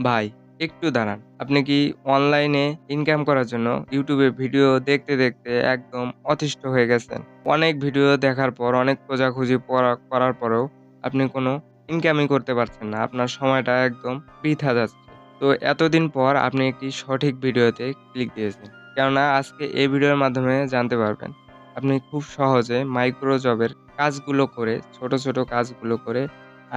ভাই একটু দাঁড়ান। আপনি কি অনলাইনে ইনকাম করার জন্য YouTube এ ভিডিও দেখতে, দেখতে একদম অতিষ্ঠ হয়ে গেছেন? অনেক ভিডিও দেখার পর, অনেক খোঁজাখুঁজি করার পরেও আপনি কোনো ইনকামই করতে পারছেন না। আপনার সময়টা একদম বৃথা যাচ্ছে। তো এতদিন পর আপনি একটি সঠিক ভিডিওতে ক্লিক দিয়েছেন। কেননা আজকে এই ভিডিওর মাধ্যমে জানতে পারবেন, আপনি খুব সহজে মাইক্রো জবের কাজগুলো করে, ছোট, ছোট কাজগুলো করে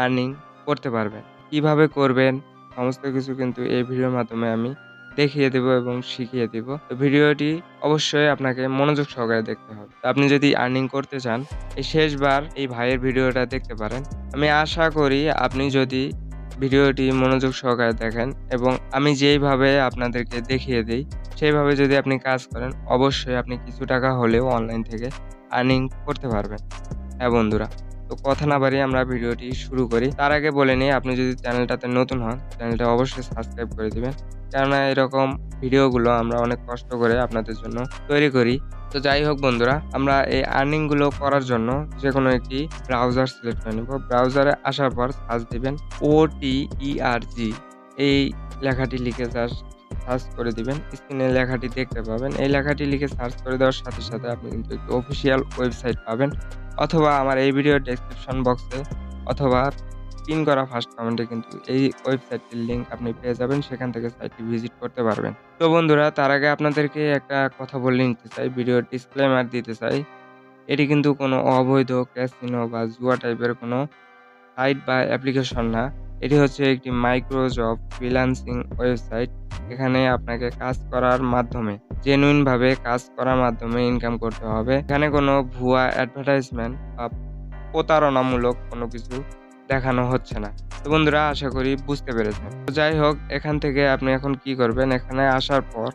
আর্নিং করতে পারবেন। কিভাবে করবেন সমস্ত কিছু কিন্তু এই ভিডিওর মাধ্যমে আমি দেখিয়ে দেব এবং শিখিয়ে দিব। তো ভিডিওটি অবশ্যই আপনাকে মনোযোগ সহকারে দেখতে হবে। তো আপনি যদি আর্নিং করতে চান, এই শেষবার এই ভাইয়ের ভিডিওটা দেখতে পারেন। আমি আশা করি আপনি যদি ভিডিওটি মনোযোগ সহকারে দেখেন এবং আমি যেইভাবে আপনাদেরকে দেখিয়ে দেই, সেইভাবে যদি আপনি কাজ করেন, অবশ্যই আপনি কিছু টাকা হলেও অনলাইন থেকে আর্নিং করতে পারবেন। হ্যাঁ বন্ধুরা, তো কথা না বাড়িয়ে আমরা ভিডিওটি শুরু করি। তার আগে বলে নিই, আপনি যদি চ্যানেলটাতে নতুন হন, চ্যানেলটা অবশ্যই সাবস্ক্রাইব করে দিবেন। কেননা এরকম ভিডিওগুলো আমরা অনেক কষ্ট করে আপনাদের জন্য তৈরি করি। তো যাই হোক বন্ধুরা, আমরা এই আর্নিং গুলো করার জন্য যেকোনো একটি ব্রাউজার সিলেক্ট করে নিব। ব্রাউজারে আসার পর সার্চ দিবেন OTERG, এই লেখাটি লিখে জাস্ট সার্চ করে দিবেন। স্ক্রিনে লেখাটি দেখতে পাবেন। এই লেখাটি লিখে সার্চ করে দেওয়ার সাথে, সাথে আপনি কিন্তু একটি অফিসিয়াল ওয়েবসাইট পাবেন। অথবা আমার এই ভিডিওর ডেসক্রিপশন বক্সে অথবা পিন করা ফার্স্ট কমেন্টে কিন্তু এই ওয়েবসাইটটির লিংক আপনি পেয়ে যাবেন। সেখান থেকে সাইটটি ভিজিট করতে পারবেন। তো বন্ধুরা, তার আগে আপনাদেরকে একটা কথা বলে নিতে চাই, ভিডিওর ডিসক্লেমার দিতে চাই। এটি কিন্তু কোনো অবৈধ ক্যাসিনো বা জুয়া টাইপের কোনো সাইট বা অ্যাপ্লিকেশন না। এটি হচ্ছে একটি মাইক্রো জব ফ্রিল্যান্সিং ওয়েবসাইট। এখানে আপনাকে কাজ করার মাধ্যমে, জেনুইন ভাবে কাজ করার মাধ্যমে ইনকাম করতে হবে। এখানে কোনো ভুয়া অ্যাডভার্টাইজমেন্ট বা প্রতারণামূলক কোনো কিছু দেখানো হচ্ছে না। তো বন্ধুরা, আশা করি বুঝতে পেরেছেন। তো যাই হোক, এখান থেকে আপনি এখন কি করবেন? এখানে আসার পর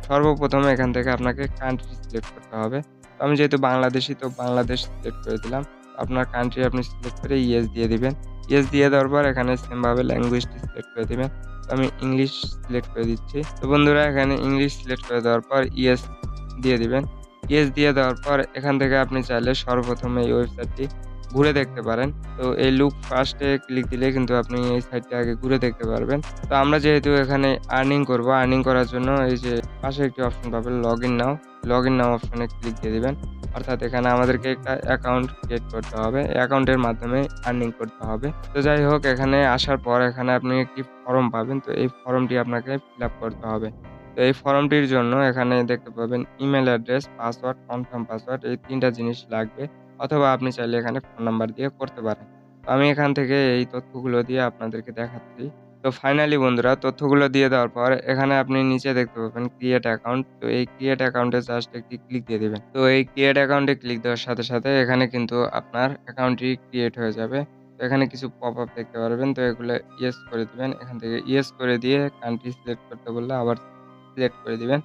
সর্বপ্রথম এখান থেকে আপনাকে কান্ট্রি সিলেক্ট করতে হবে। তো আমি যেহেতু বাংলাদেশী, তো বাংলাদেশ সিলেক্ট করে দিলাম। আপনার কান্ট্রি আপনি সিলেক্ট করে ইয়েস দিয়ে দিবেন। ইয়েস দিয়ে দেওয়ার পর এখানে সেম ভাবে ল্যাঙ্গুয়েজটি সিলেক্ট করে দিবেন। তো আমি ইংলিশ সিলেক্ট করে দিচ্ছি। তো বন্ধুরা, এখানে ইংলিশ সিলেক্ট করে দেওয়ার পর ইয়েস দিয়ে দিবেন। ইয়েস দিয়ে দেওয়ার পর এখান থেকে আপনি চাইলে সর্বপ্রথম এই ওয়েবসাইটটি ঘুরে দেখতে পারেন। তো এই লুক ফার্স্ট এ ক্লিক দিলে কিন্তু আপনি এই সাইটটা আগে ঘুরে দেখতে পারবেন। তো আমরা যেহেতু এখানে আর্নিং করব, আর্নিং করার জন্য এই যে পাশে একটি অপশন পাবেন লগইন নাও। লগইন নাও অপশনে ক্লিক দিয়ে দিবেন। অর্থাৎ এখানে আমাদেরকে একটা অ্যাকাউন্ট ক্রিয়েট করতে হবে। অ্যাকাউন্টের মাধ্যমে আর্নিং করতে হবে। তো যাই হোক, এখানে আসার পর এখানে আপনি একটি ফর্ম পাবেন। তো এই ফর্মটি আপনাকে ফিল আপ করতে হবে। তো এই ফর্মটির জন্য এখানে দেখতে পাবেন email address, password, confirm password, এই ৩ টা জিনিস লাগবে। অথবা আপনি চাইলে এখানে ফোন নাম্বার দিয়ে করতে পারেন। তো আমি এখান থেকে এই তথ্যগুলো দিয়ে আপনাদেরকে দেখাচ্ছি। তো ফাইনালি বন্ধুরা, তথ্যগুলো দিয়ে দেওয়ার পর এখানে আপনি নিচে দেখতে পাবেন ক্রিয়েট অ্যাকাউন্ট। তো এই ক্রিয়েট অ্যাকাউন্টে জাস্ট একটি ক্লিক দিয়ে দিবেন। তো এই ক্রিয়েট অ্যাকাউন্টে ক্লিক দেওয়ার সাথে, সাথে এখানে কিন্তু আপনার অ্যাকাউন্টটি ক্রিয়েট হয়ে যাবে। তো এখানে কিছু পপআপ দেখতে পারবেন। তো এগুলো ইয়েস করে দিবেন। এখান থেকে ইয়েস করে দিয়ে কান্ট্রি সিলেক্ট করতে বললে আবার সিলেক্ট করে দিবেন।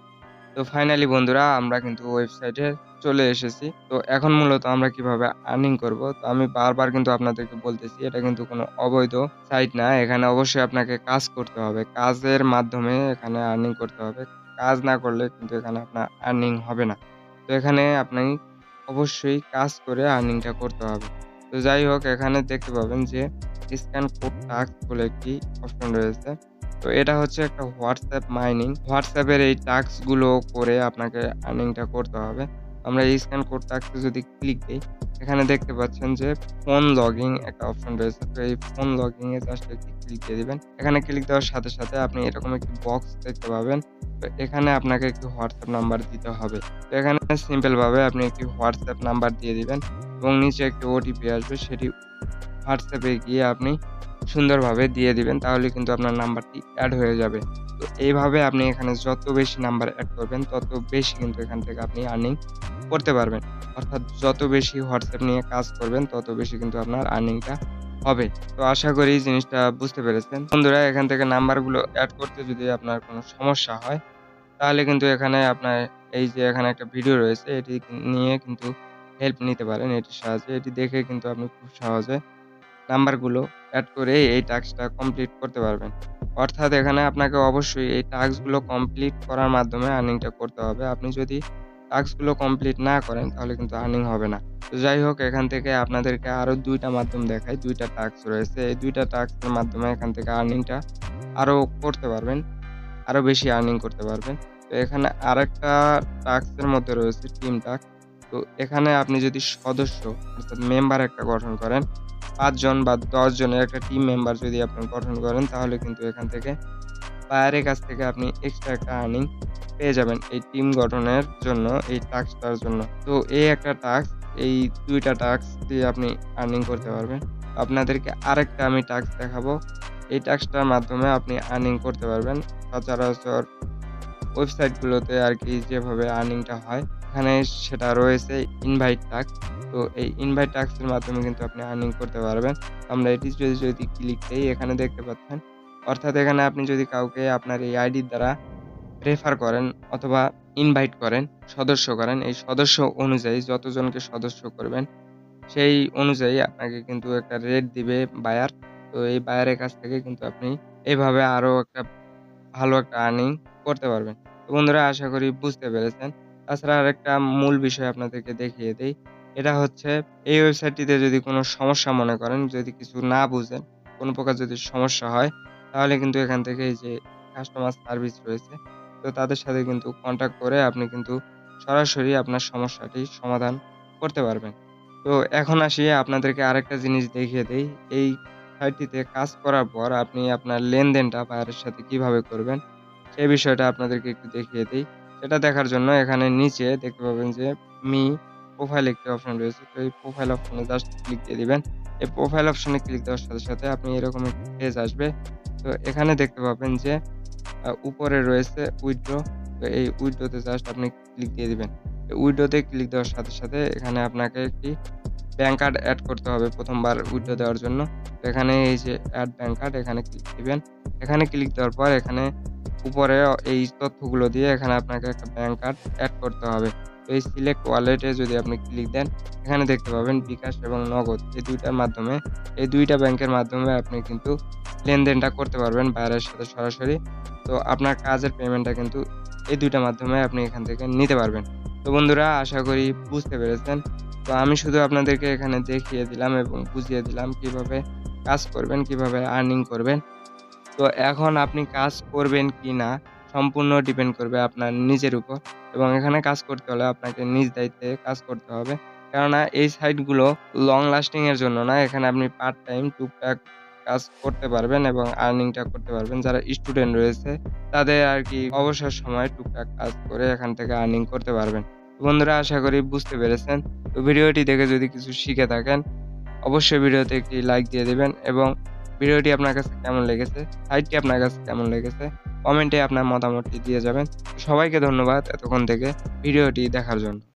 তো ফাইনালি বন্ধুরা, আমরা কিন্তু ওয়েবসাইটে চলে এসেছি। তো এখন মূলত আমরা কিভাবে আর্নিং করব? তো আমি বারবার কিন্তু আপনাদেরকে বলতেছি, এটা কিন্তু কোনো অবৈধ সাইট না। এখানে অবশ্যই আপনাকে কাজ করতে হবে। কাজের মাধ্যমে এখানে আর্নিং করতে হবে। কাজ না করলে কিন্তু এখানে আপনার আর্নিং হবে না। তো এখানে আপনি অবশ্যই কাজ করে আর্নিংটা করতে হবে। তো যাই হোক, এখানে দেখতে পাবেন যে স্ক্যান কোড টাস্ক বলে একটি অপশন রয়েছে। তো এটা হচ্ছে একটা WhatsApp মাইনিং। WhatsApp এর এই টাস্ক গুলো করে আপনাকে আর্নিংটা করতে হবে। আমরা এই স্ক্যান কোড টাস্কে যদি ক্লিক দেই, এখানে দেখতে পাচ্ছেন যে ফোন লগিং একটা অপশন রয়েছে। তো এই ফোন লগিং এ জাস্ট একটি ক্লিক দিয়ে দিবেন। এখানে ক্লিক দেওয়ার সাথে, সাথে আপনি এরকম একটি বক্স দেখতে পাবেন। তো এখানে আপনাকে একটি WhatsApp নাম্বার দিতে হবে। তো এখানে সিম্পল ভাবে আপনি একটি WhatsApp নাম্বার দিয়ে দিবেন এবং নিচে একটি ওটিপি আসবে, সেটি WhatsApp এ গিয়ে আপনি সুন্দরভাবে দিয়ে দিবেন। তাহলে কিন্তু আপনার নাম্বারটি এড হয়ে যাবে। তো এইভাবে আপনি এখানে যত বেশি নাম্বার এড করবেন, তত বেশি কিন্তু এখান থেকে আপনি আর্নিং করতে পারবেন। অর্থাৎ যত বেশি WhatsApp নিয়ে কাজ করবেন, তত বেশি কিন্তু আপনার আর্নিংটা হবে। তো আশা করি জিনিসটা বুঝতে পেরেছেন। বন্ধুরা, এখান থেকে নাম্বারগুলো এড করতে যদি আপনার কোনো সমস্যা হয়, তাহলে কিন্তু এখানে আপনার এই যে এখানে একটা ভিডিও রয়েছে, এটি নিয়ে কিন্তু হেল্প নিতে পারেন এটির সাহায্যে। এটি দেখে কিন্তু আপনি খুব সহজে নাম্বারগুলো এড করে এই টাস্কটা কমপ্লিট করতে পারবেন। অর্থাৎ এখানে আপনাকে অবশ্যই এই টাস্কগুলো কমপ্লিট করার মাধ্যমে আর্নিংটা করতে হবে। আপনি যদি টাস্কগুলো কমপ্লিট না করেন তাহলে কিন্তু আর্নিং হবে না। তো যাই হোক, এখান থেকে আপনাদেরকে আরো ২ টা মাধ্যম দেখাই। ২ টা টাস্ক রয়েছে। এই ২ টা টাস্কের মাধ্যমে এখান থেকে আর্নিংটা আরো করতে পারবেন। আরো বেশি আর্নিং করতে পারবেন। তো এখানে আরেকটা টাস্কের মধ্যে রয়েছে টিম টাস্ক। তো এখানে আপনি যদি সদস্য অর্থাৎ মেম্বার একটা গঠন করেন, ৫ জন বা ১০ জনের একটা টিম মেম্বার যদি আপনি গঠন করেন তাহলে কিন্তু এখান থেকে বায়ারের কাছ থেকে আপনি এক্সট্রা একটা আর্নিং পেয়ে যাবেন এই টিম গঠনের জন্য, এই টাস্কটার জন্য। তো এই একটা টাস্ক, এই ২ টা টাস্ক দিয়ে আপনি আর্নিং করতে পারবেন। আপনাদেরকে আরেকটা আমি টাস্ক দেখাবো। এই টাস্কটার মাধ্যমে আপনি আর্নিং করতে পারবেন। সচরাচর ওয়েবসাইটগুলোতে আরকি যেভাবে আর্নিংটা হয়, এখানে সেটা রয়েছে ইনভাইট টাস্ক। তো এই ইনভাইট টাস্কের মাধ্যমে কিন্তু আপনি আর্নিং করতে পারবেন। আমরা এটি যদি ক্লিক দেই, এখানে দেখতে পাচ্ছেন। অর্থাৎ এখানে আপনি যদি কাউকে আপনার এই আইডির দ্বারা রেফার করেন অথবা ইনভাইট করেন, সদস্য করেন, এই সদস্য অনুযায়ী যতজনকে সদস্য করবেন, সেই অনুযায়ী আপনাকে কিন্তু একটা রেট দিবে বায়ার। তো এই বায়ারের কাছ থেকে কিন্তু আপনি এভাবে আরো একটা ভালো একটা আর্নিং করতে পারবেন। তো বন্ধুরা, আশা করি বুঝতে পেরেছেন। তাছাড়া আরেকটা মূল বিষয় আপনাদেরকে দেখিয়ে দেই। এটা হচ্ছে, এই ওয়েবসাইটটিতে যদি কোনো সমস্যা মনে করেন, যদি কিছু না বুঝেন, কোনো প্রকার যদি সমস্যা হয়, তাহলে কিন্তু এখান থেকে এই যে কাস্টমার সার্ভিস রয়েছে, তো তাদের সাথে কিন্তু কনট্যাক্ট করে আপনি কিন্তু সরাসরি আপনার সমস্যাটি সমাধান করতে পারবেন। তো এখন আসি আপনাদেরকে আরেকটা জিনিস দেখিয়ে দেই। এই সাইটটিতে কাজ করার পর আপনি আপনার লেনদেনটা বায়ারের সাথে কিভাবে করবেন, সেই বিষয়টা আপনাদেরকে একটু দেখিয়ে দেই। সেটা দেখার জন্য এখানে নিচে দেখতে পাবেন যে মি প্রোফাইল একটি অপশন রয়েছে। তো এই প্রোফাইল অপশনে জাস্ট ক্লিক দিয়ে দিবেন। এই প্রোফাইল অপশনে ক্লিক দেওয়ার সাথে, সাথে আপনি এরকম একটি পেজ আসবে। তো এখানে দেখতে পাবেন যে উপরে রয়েছে উইথড্র। তো এই উইথড্রতে জাস্ট আপনি ক্লিক দিয়ে দিবেন। উইথড্রতে ক্লিক দেওয়ার সাথে, সাথে এখানে আপনাকে একটি ব্যাংক কার্ড এড করতে হবে ১ম বার উইথড্র দেওয়ার জন্য। তো এখানে এই যে এড ব্যাংক কার্ড, এখানে ক্লিক দিবেন। এখানে ক্লিক দেওয়ার পর এখানে উপরে এই তথ্যগুলো দিয়ে এখানে আপনাকে একটা ব্যাংক কার্ড এড করতে হবে। তো এই সিলেক্ট ওয়ালেট এ যদি আপনি ক্লিক দেন, এখানে দেখতে পাবেন বিকাশ এবং নগদ, এই ২ টার মাধ্যমে, এই ২ টা ব্যাংকের মাধ্যমে আপনি কিন্তু লেনদেনটা করতে পারবেন বায়ারের সাথে সরাসরি। তো আপনার কাজের পেমেন্টটা কিন্তু এই ২ টার মাধ্যমে আপনি এখান থেকে নিতে পারবেন। তো বন্ধুরা, আশা করি বুঝতে পেরেছেন। তো আমি শুধু আপনাদেরকে এখানে দেখিয়ে দিলাম এবং বুঝিয়ে দিলাম কিভাবে কাজ করবেন, কিভাবে আর্নিং করবেন। তো এখন আপনি কাজ করবেন কিনা সম্পূর্ণ ডিপেন্ড করবে আপনার নিজের উপর, এবং এখানে কাজ করতে হলে আপনাকে নিজ দায়িত্বে কাজ করতে হবে। কেননা এই সাইটগুলো লং লাস্টিং এর জন্য না। এখানে আপনি পার্ট টাইম টুকটাক কাজ করতে পারবেন এবং আর্নিংটা করতে পারবেন। যারা স্টুডেন্ট রয়েছে তাদের আরকি অবসর সময়ে টুকটাক কাজ করে এখান থেকে আর্নিং করতে পারবেন। তো বন্ধুরা, আশা করি বুঝতে পেরেছেন। তো ভিডিওটি দেখে যদি কিছু শিখে থাকেন, অবশ্যই ভিডিওতে একটি লাইক দিয়ে দিবেন, এবং ভিডিওটি আপনার কাছে কেমন লেগেছে, সাইটটি আপনার কাছে কেমন লেগেছে, কমেন্টে আপনার মতামতটি দিয়ে যাবেন। সবাইকে ধন্যবাদ এতক্ষণ থেকে ভিডিওটি দেখার জন্য।